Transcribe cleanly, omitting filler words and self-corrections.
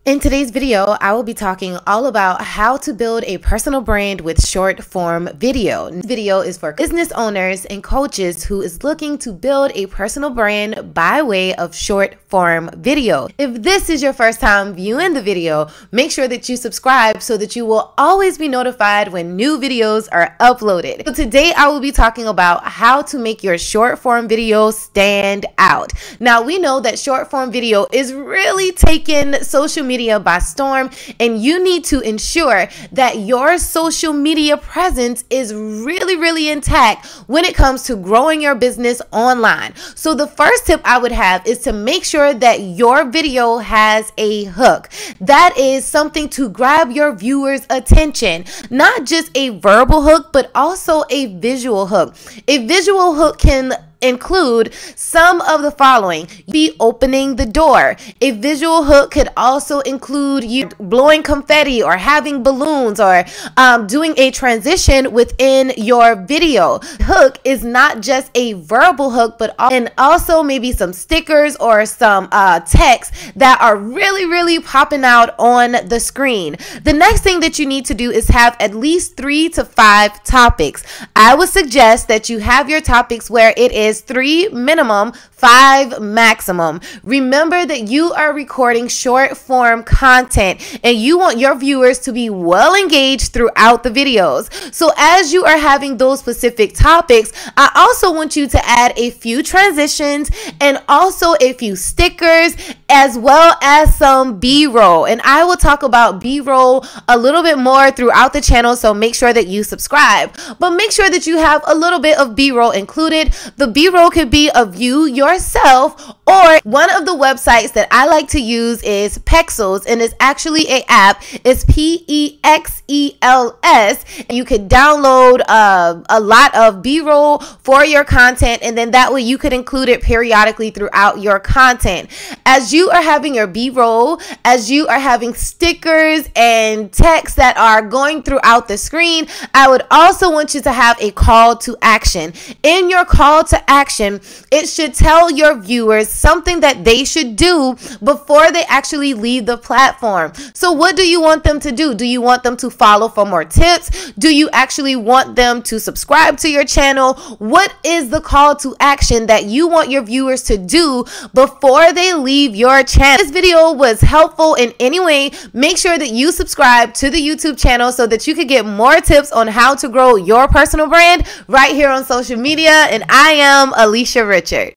In today's video, I will be talking all about how to build a personal brand with short form video. This video is for business owners and coaches who is looking to build a personal brand by way of short form video. If this is your first time viewing the video, make sure that you subscribe so that you will always be notified when new videos are uploaded. So today I will be talking about how to make your short form video stand out. Now we know that short form video is really taking social media by storm, and you need to ensure that your social media presence is really intact when it comes to growing your business online. So the first tip I would have is to make sure that your video has a hook. That is something to grab your viewers' attention, not just a verbal hook, but also a visual hook. A visual hook can include some of the following: be opening the door. A visual hook could also include you blowing confetti or having balloons or doing a transition within your video. Hook is not just a verbal hook, but also maybe some stickers or some text that are really popping out on the screen. The next thing that you need to do is have at least 3 to 5 topics. I would suggest that you have your topics where it is 3 minimum, 5 maximum. Remember that you are recording short form content and you want your viewers to be well engaged throughout the videos. So as you are having those specific topics, I also want you to add a few transitions and also a few stickers as well as some B-roll. And I will talk about B-roll a little bit more throughout the channel, so make sure that you subscribe. But make sure that you have a little bit of B-roll included. The B-roll could be of you yourself, or one of the websites that I like to use is Pexels, and it's actually an app. It's P-E-X-E-L-S. You could download a lot of B-roll for your content, and then that way you could include it periodically throughout your content. As you are having your B-roll, as you are having stickers and text that are going throughout the screen, I would also want you to have a call to action. In your call to action, it should tell your viewers something that they should do before they actually leave the platform. So what do you want them to do? Do you want them to follow for more tips? Do you actually want them to subscribe to your channel? What is the call to action that you want your viewers to do before they leave your channel? If this video was helpful in any way, make sure that you subscribe to the YouTube channel so that you could get more tips on how to grow your personal brand right here on social media. And I am Alicia Richard.